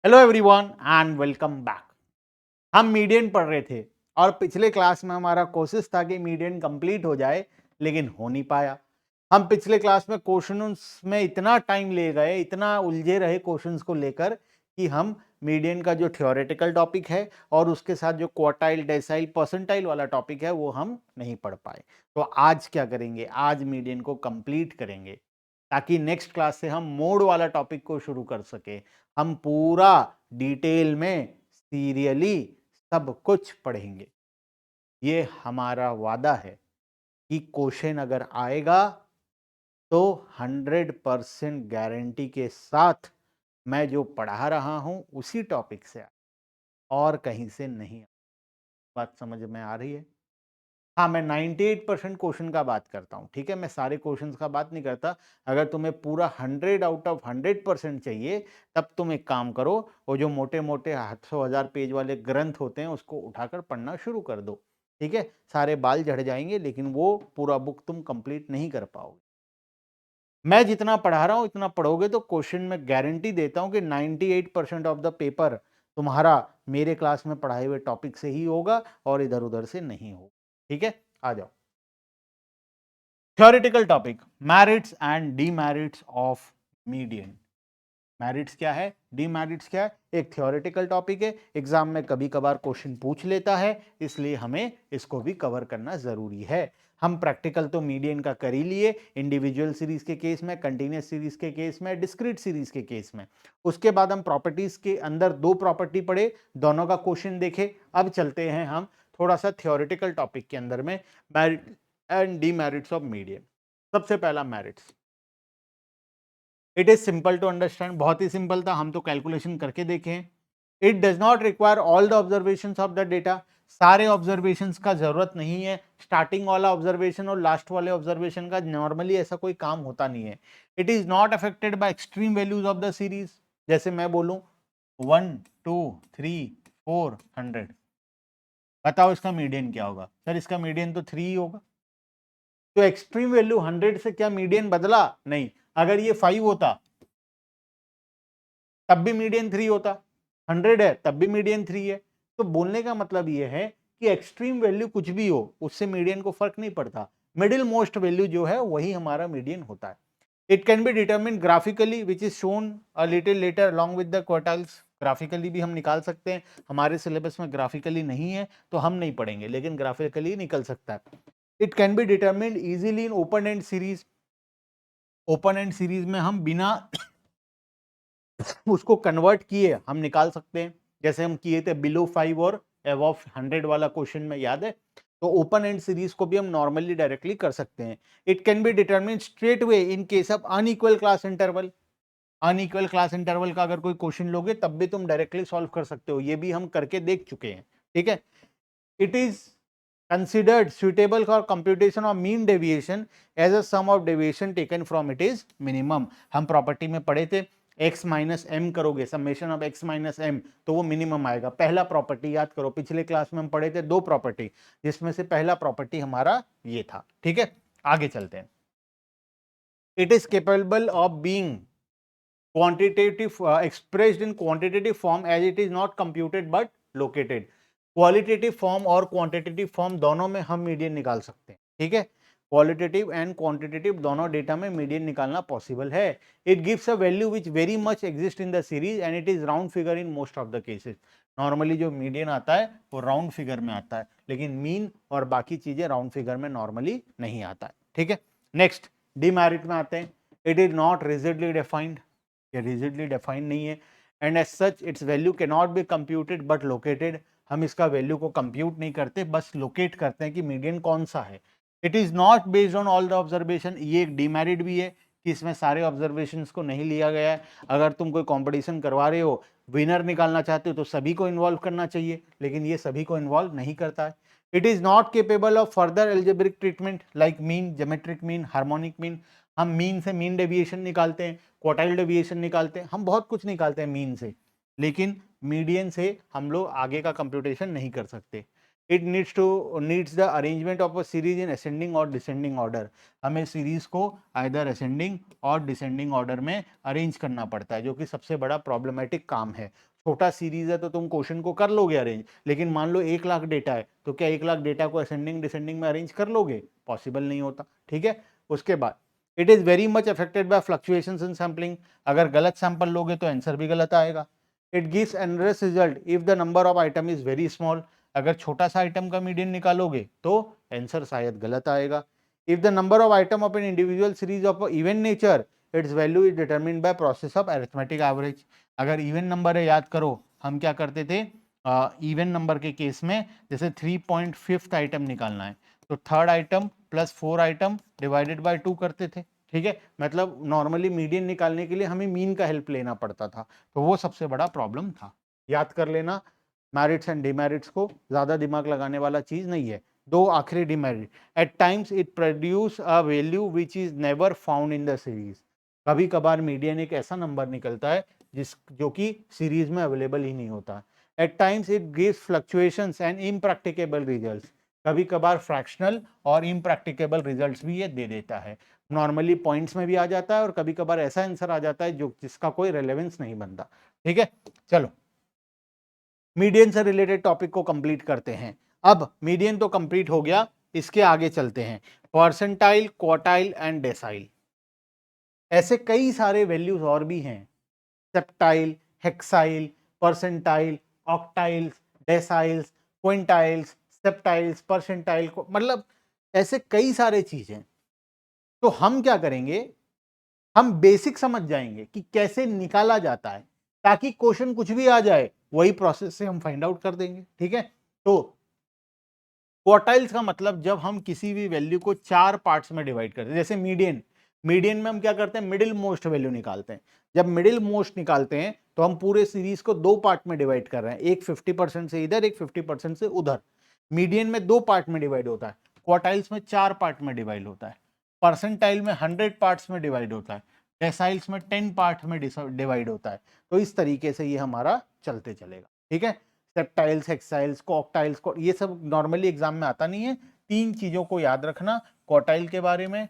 Hello everyone and welcome back. हम median पढ़ रहे थे और पिछले क्लास में हमारा कोशिश था कि मीडियन कंप्लीट हो जाए, लेकिन हो नहीं पाया। हम पिछले क्लास में क्वेश्चंस में इतना टाइम ले गए, इतना उलझे रहे क्वेश्चंस को लेकर कि हम मीडियन का जो थ्योरेटिकल टॉपिक है और उसके साथ जो क्वार्टाइल, डेसाइल, परसेंटाइल वाला टॉपिक है वो हम नहीं पढ़ पाए। तो आज क्या करेंगे, आज मीडियन को कंप्लीट करेंगे ताकि नेक्स्ट क्लास से हम मोड वाला टॉपिक को शुरू कर सके। हम पूरा डिटेल में सीरियली सब कुछ पढ़ेंगे। ये हमारा वादा है कि क्वेश्चन अगर आएगा तो 100% गारंटी के साथ मैं जो पढ़ा रहा हूं उसी टॉपिक से और कहीं से नहीं। बात समझ में आ रही है? हाँ, मैं 98% क्वेश्चन का बात करता हूँ, ठीक है? मैं सारे क्वेश्चंस का बात नहीं करता। अगर तुम्हें पूरा 100 आउट ऑफ 100% चाहिए, तब तुम एक काम करो, वो जो मोटे-मोटे 800,000 पेज वाले ग्रंथ होते हैं, उसको उठाकर पढ़ना शुरू कर दो, ठीक है? सारे बाल झड़ जाएँगे, लेकिन वो पूरा बुक तुम कंप्लीट नहीं कर पाओगे। मैं जितना पढ़ा रहा हूँ, इतना पढ़ोगे तो क्वेश्चन में गारंटी देता हूँ कि 98% ऑफ द पेपर तुम्हारा मेरे क्लास में पढ़ाए हुए टॉपिक से ही होगा और इधर-उधर से नहीं होगा, ठीक है? आ जाओ। Theoretical topic, merits and demerits of median. Merits क्या है, डीमेरिट्स क्या है? एक थ्योरेटिकल टॉपिक है, एग्जाम में कभी कभार क्वेश्चन पूछ लेता है, इसलिए हमें इसको भी कवर करना जरूरी है। हम प्रैक्टिकल तो मीडियन का कर ही लिए, इंडिविजुअल सीरीज के केस में, कंटिन्यूअस सीरीज के केस में, डिस्क्रीट सीरीज के केस में। उसके बाद हम प्रॉपर्टीज के अंदर दो प्रॉपर्टी पढ़े, दोनों का क्वेश्चन देखे। अब चलते हैं हम थोड़ा सा थ्योरेटिकल टॉपिक के अंदर में, merit and demerits of median. सबसे पहला merits, it is simple to understand. बहुत ही सिंपल था, हम तो कैलकुलेशन करके देखे हैं। It does not require all the observation of the data. सारे ऑब्जर्वेशन का जरूरत नहीं है। स्टार्टिंग वाला ऑब्जर्वेशन और लास्ट वाले ऑब्जर्वेशन का नॉर्मली ऐसा कोई काम होता नहीं है। It is not affected by extreme values of the series. जैसे मैं बोलूं 1 2 3 4 100, बताओ इसका मीडियन क्या होगा? सर इसका मीडियन तो 3 ही होगा। तो एक्सट्रीम वैल्यू 100 से क्या मीडियन बदला? नहीं। अगर ये 5 होता तब भी मीडियन 3 होता, 100 है तब भी मीडियन 3 है। तो बोलने का मतलब यह है कि एक्सट्रीम वैल्यू कुछ भी हो, उससे मीडियन को फर्क नहीं पड़ता। मिडिल मोस्ट वैल्यू जो है वही हमारा मीडियन होता है। It can be determine graphically which is shown a little letter along with the quartiles. Graphically भी हम निकाल सकते हैं। हमारे सिलेबस में ग्राफिकली नहीं है तो हम नहीं पढ़ेंगे, लेकिन ग्राफिकली निकल सकता है। It can be determine easily in open and series. Open and series में हम बिना उसको कन्वर्ट किए हम निकाल सकते हैं, जैसे हम किए थे बिलो 5 और अबव 100 वाला क्वेश्चन में, याद है? तो ओपन एंड सीरीज को भी हम नॉर्मली डायरेक्टली कर सकते हैं। It can be determine straight way in case of unequal class interval. Unequal class interval का अगर कोई क्वेश्चन लोगे तब भी तुम डायरेक्टली सॉल्व कर सकते हो, ये भी हम करके देख चुके हैं, ठीक है? It is considered suitable for computation of mean deviation as a sum of deviation taken from it is minimum। हम प्रॉपर्टी में पढ़े थे, x माइनस एम करोगे, summation of x minus M, तो वो मिनिमम आएगा। पहला प्रॉपर्टी याद करो, पिछले क्लास में हम पढ़े थे दो प्रॉपर्टी, जिसमें से पहला प्रॉपर्टी हमारा ये था, ठीक है? आगे चलते हैं। It is capable of being quantitative expressed in quantitative form as it is not computed but located। Qualitative form और क्वांटिटेटिव फॉर्म दोनों में हम मीडियन निकाल सकते हैं, ठीक है? क्वालिटेटिव एंड क्वांटिटेटिव दोनों डेटा में मीडियन निकालना पॉसिबल है। It gives a value which very much exist in the series and it is round figure in most of the cases. Normally जो मीडियन आता है वो राउंड फिगर में आता है, लेकिन मीन और बाकी चीजें राउंड फिगर में नॉर्मली नहीं आता है, ठीक है? नेक्स्ट, डीमेरिट में आते हैं। It is not rigidly defined, ये रिजिडली डिफाइंड नहीं है। And as such its value can not be computed but located. हम इसका वैल्यू को कंप्यूट नहीं करते, बस लोकेट करते हैं कि मीडियन कौन सा है। It is not based on all the observation, ये एक डीमेरिट भी है कि इसमें सारे ऑब्जर्वेशंस को नहीं लिया गया है। अगर तुम कोई कंपटीशन करवा रहे हो, विनर निकालना चाहते हो, तो सभी को इन्वॉल्व करना चाहिए, लेकिन ये सभी को इन्वॉल्व नहीं करता है। It is not capable of further algebraic treatment like mean, geometric mean, harmonic mean. हम मीन से मीन डेविएशन निकालते हैं, क्वार्टाइल डेविएशन निकालते हैं, हम बहुत कुछ निकालते हैं मीन से, लेकिन मीडियन से हम लोग आगे का कंप्यूटेशन नहीं कर सकते। It needs the arrangement of a series in ascending और डिसेंडिंग ऑर्डर। हमें सीरीज को आइदर असेंडिंग और डिसेंडिंग ऑर्डर में अरेंज करना पड़ता है, जो कि सबसे बड़ा प्रॉब्लमेटिक काम है। छोटा सीरीज है तो तुम क्वेश्चन को कर लोगे अरेंज, लेकिन मान लो 1 लाख डेटा है तो क्या 1 लाख डेटा को असेंडिंग डिसेंडिंग में अरेंज कर लोगे? पॉसिबल नहीं होता। ठीक है, उसके बाद it is very much affected by fluctuations in sampling. अगर गलत सैंपल लोगे तो आंसर भी गलत आएगा। इट गिव्स एनरेस result if the number of item is very small. अगर छोटा सा आइटम का मीडियन निकालोगे तो आंसर शायद गलत आएगा। If the number of item of an individual series of even nature, it's value is determined by process of arithmetic average. अगर इवन नंबर है, याद करो हम क्या करते थे इवन नंबर के केस में, जैसे 3.5 आइटम निकालना है तो third item plus 4 item divided by 2 करते थे। ठीक है, मतलब नॉर्मली मीडियन निकालने के लिए हमें मीन का हेल्प लेना पड़ता था, तो वो सबसे बड़ा प्रॉब्लम था। याद कर लेना, मेरिट्स एंड डिमेरिट्स को, ज्यादा दिमाग लगाने वाला चीज नहीं है। दो आखिरी demerit, at times it produce a value which is never found in the series. कभी कभार मीडियन एक ऐसा नंबर निकलता है जो कि सीरीज में अवेलेबल ही नहीं होता। At times it gives fluctuations and impracticable results. कभी कभार फ्रैक्शनल और इम्प्रैक्टिकेबल रिजल्ट्स भी ये दे देता है। नॉर्मली पॉइंट्स में भी आ जाता है और कभी कभार ऐसा आंसर आ जाता है जो जिसका कोई रेलेवेंस नहीं बनता। ठीक है, चलो मीडियन से रिलेटेड टॉपिक को कंप्लीट करते हैं। अब मीडियन तो कंप्लीट हो गया, इसके आगे चलते हैं। परसेंटाइल, क्वार्टाइल एंड डेसाइल, ऐसे कई सारे वैल्यूज और भी हैं। Septile, hexyl, percentile, ऑक्टाइल्स, deciles, क्विंटाइल्स, सेप्टाइल्स, percentile, मतलब ऐसे कई सारे चीजें। तो हम क्या करेंगे, हम बेसिक समझ जाएंगे कि कैसे निकाला जाता है, ताकि क्वेश्चन कुछ भी आ जाए वही प्रोसेस से हम फाइंड आउट कर देंगे। ठीक है, तो क्वार्टाइल्स का मतलब जब हम किसी भी वैल्यू को 4 पार्ट्स में डिवाइड करते हैं, जैसे मीडियन, मीडियन में हम क्या करते हैं, मिडिल मोस्ट वैल्यू निकालते हैं। जब मिडिल मोस्ट निकालते हैं तो हम पूरे सीरीज को 2 पार्ट में डिवाइड कर रहे हैं, एक 50% से इधर, एक 50% से उधर। मीडियन में 2 पार्ट में डिवाइड होता है, क्वार्टाइल्स में 4 पार्ट में डिवाइड होता है, परसेंटाइल में 100 पार्ट्स में डिवाइड होता है, डेसाइल्स में 10 पार्ट में डिवाइड होता है। तो इस तरीके से ये हमारा चलते चलेगा। ठीक है, सेप्टाइल्स, हेक्साइल्स, ऑक्टाइल्स को, ये सब नॉर्मली एग्जाम में आता नहीं है। 3 चीजों को याद रखना, क्वार्टाइल के बारे में,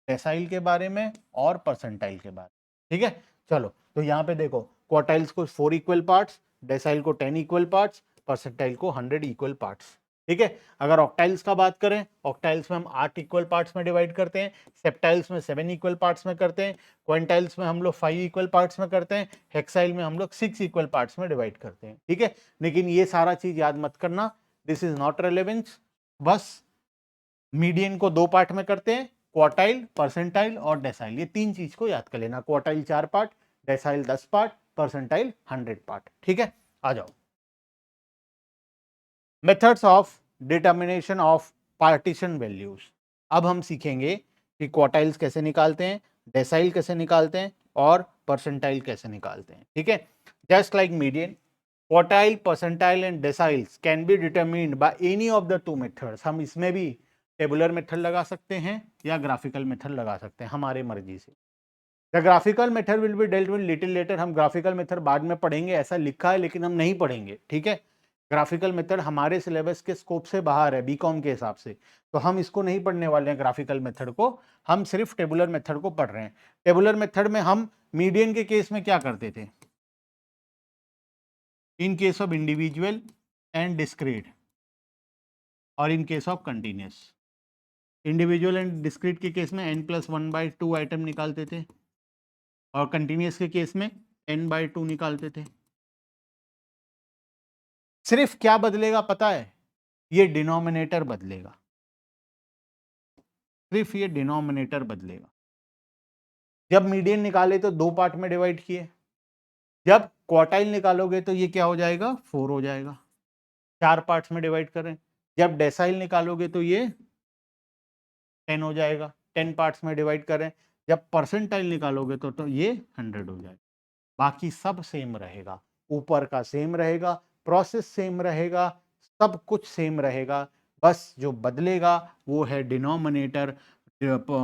डेसाइल के बारे में और परसेंटाइल के बारे में। ठीक है, चलो तो यहाँ पे देखो, क्वार्टाइल्स को 4 इक्वल पार्ट्स, डेसाइल को 10 इक्वल पार्ट्स, परसेंटाइल को 100 इक्वल पार्ट्स। ठीक है, अगर ऑक्टाइल्स का बात करें, ऑक्टाइल्स में हम 8 इक्वल पार्ट्स में डिवाइड करते हैं, सेप्टाइल्स में 7 इक्वल पार्ट्स में करते हैं, क्विंटाइल्स में हम लोग 5 इक्वल पार्ट्स में करते हैं, हेक्साइल में हम लोग 6 इक्वल पार्ट्स में डिवाइड करते हैं। ठीक है, लेकिन ये सारा चीज याद मत करना, दिस इज नॉट रेलेवेंस। बस मीडियन को 2 पार्ट में करते हैं, क्वार्टाइल, परसेंटाइल और डेसाइल, ये 3 चीज को याद कर लेना। Quartile 4 part, decyl 10 part, percentile 100 part. ठीक है, आ जाओ, methods of determination of partition values. अब हम सीखेंगे कि क्वार्टाइल्स कैसे निकालते हैं, डेसाइल कैसे निकालते हैं और परसेंटाइल कैसे निकालते हैं। ठीक है, just like median, quartile, percentile and deciles can be determined by any of the 2 methods. हम इसमें भी टेबुलर मेथड लगा सकते हैं या ग्राफिकल मेथड लगा सकते हैं, हमारे मर्जी से। The graphical method will be dealt with little letter. हम ग्राफिकल मेथड बाद में पढ़ेंगे, ऐसा लिखा है लेकिन हम नहीं पढ़ेंगे। ठीक है, ग्राफिकल मेथड हमारे सिलेबस के स्कोप से बाहर है बीकॉम के हिसाब से, तो हम इसको नहीं पढ़ने वाले हैं ग्राफिकल मेथड को, हम सिर्फ टेबुलर मेथड को पढ़ रहे हैं। टेबुलर मेथड में हम मीडियन के केस में क्या करते थे, in case of individual and discrete और in case of continuous. Individual and discrete के केस में n+1/2 आइटम निकालते थे और कंटिन्यूस के केस में n/2 निकालते थे। सिर्फ क्या बदलेगा पता है, ये डिनोमिनेटर बदलेगा, सिर्फ ये डिनोमिनेटर बदलेगा। जब मीडियन निकाले तो 2 पार्ट में डिवाइड किए, जब क्वार्टाइल निकालोगे तो ये क्या हो जाएगा, 4 हो जाएगा, 4 पार्ट्स में डिवाइड करें। जब डेसाइल निकालोगे तो ये 10 हो जाएगा, 10 पार्ट्स में डिवाइड करें। जब परसेंटाइल निकालोगे तो ये 100 हो जाएगा। बाकी सब सेम रहेगा, ऊपर का सेम रहेगा, प्रोसेस सेम रहेगा, सब कुछ सेम रहेगा। बस जो बदलेगा वो है डिनोमिनेटर।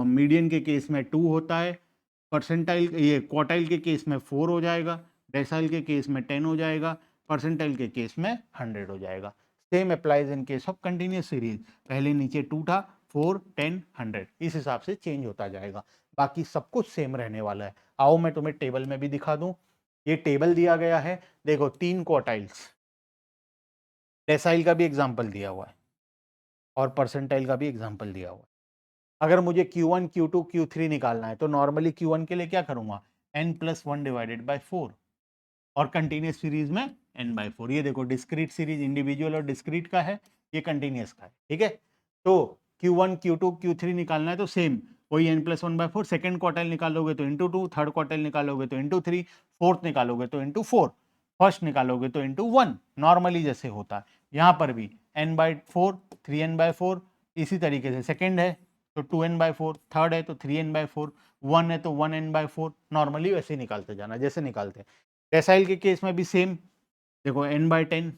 मीडियन के केस में 2 होता है, परसेंटाइल ये क्वार्टाइल के केस में 4 हो जाएगा, डेसाइल के केस में 10 हो जाएगा, परसेंटाइल के केस में 100 हो जाएगा। Same applies in case of continuous series, पहले नीचे 2 था, 4, 10, 100, इस हिसाब से चेंज होता जाएगा, बाकी सब कुछ सेम रहने वाला है। आओ मैं तुम्हें टेबल में भी दिखा दूं, ये टेबल दिया गया है, देखो 3 क्वार्टाइल्स, डेसाइल का भी एग्जाम्पल दिया हुआ है और परसेंटाइल का भी एग्जाम्पल दिया हुआ है। अगर मुझे Q1, Q2, Q3 निकालना है तो नॉर्मली Q1 के लिए क्या करूंगा, n+1 डिवाइडेड बाय 4, और कंटिन्यूस सीरीज में n/4। ये देखो डिस्क्रीट सीरीज इंडिविजुअल और डिस्क्रीट का है, ये कंटिन्यूस का है, ठीक है। तो Q1, Q2, Q3 निकालना है तो सेम वही n+1/4, सेकंड क्वार्टाइल निकालोगे तो इंटू 2, थर्ड क्वार्टाइल निकालोगे तो इंटू 3, फोर्थ निकालोगे तो इंटू 4, फर्स्ट निकालोगे तो इंटू 1, नॉर्मली जैसे होता है। यहाँ पर भी n/4, 3n/4, इसी तरीके से सेकेंड है तो 2n/4, थर्ड है तो 3n/4, 1 है तो 1n/4, नॉर्मली वैसे ही निकालते जाना जैसे निकालते हैं। डेसाइल के केस में भी सेम, देखो n/10,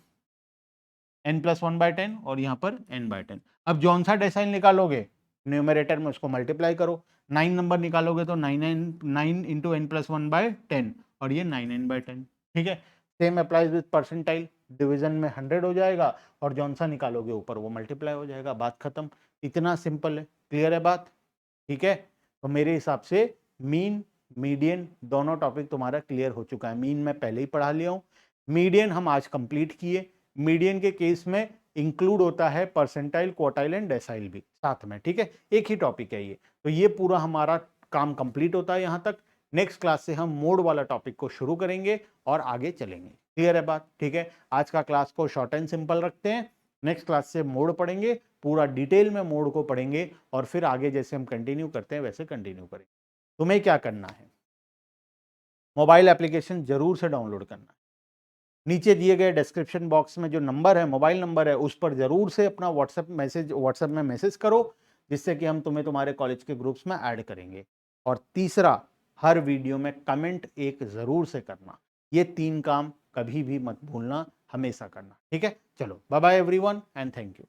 n+1/10 और यहाँ पर n/10। अब जौन सा डेसाइल निकालोगे न्यूमरेटर में उसको मल्टीप्लाई करो, 9 नंबर निकालोगे तो 9 इंटू n+1/10 और ये 9n/10, ठीक है। Same applies with percentile, division में 100 हो जाएगा और जौन सा निकालोगे ऊपर वो मल्टीप्लाई हो जाएगा, बात खत्म। इतना सिंपल है, क्लियर है बात, ठीक है। तो मेरे हिसाब से मीन मीडियन दोनों टॉपिक तुम्हारा क्लियर हो चुका है। मीन मैं पहले ही पढ़ा लिया हूँ, मीडियन हम आज कंप्लीट किए। मीडियन के केस में इंक्लूड होता है परसेंटाइल, क्वार्टाइल एंड डेसाइल भी साथ में, ठीक है, एक ही टॉपिक है ये। तो ये पूरा हमारा काम कंप्लीट होता है यहाँ तक। नेक्स्ट क्लास से हम मोड वाला टॉपिक को शुरू करेंगे और आगे चलेंगे, क्लियर है बात, ठीक है। आज का क्लास को शॉर्ट एंड सिंपल रखते हैं, नेक्स्ट क्लास से मोड पढ़ेंगे, पूरा डिटेल में मोड को पढ़ेंगे और फिर आगे जैसे हम कंटिन्यू करते हैं वैसे कंटिन्यू करेंगे। तुम्हें क्या करना है, मोबाइल एप्लीकेशन जरूर से डाउनलोड करना है। नीचे दिए गए डिस्क्रिप्शन बॉक्स में जो नंबर है, मोबाइल नंबर है, उस पर जरूर से अपना व्हाट्सएप में मैसेज करो, जिससे कि हम तुम्हें तुम्हारे कॉलेज के ग्रुप्स में ऐड करेंगे। और तीसरा, हर वीडियो में कमेंट एक जरूर से करना। ये 3 काम कभी भी मत भूलना, हमेशा करना, ठीक है। चलो bye bye everyone and thank you.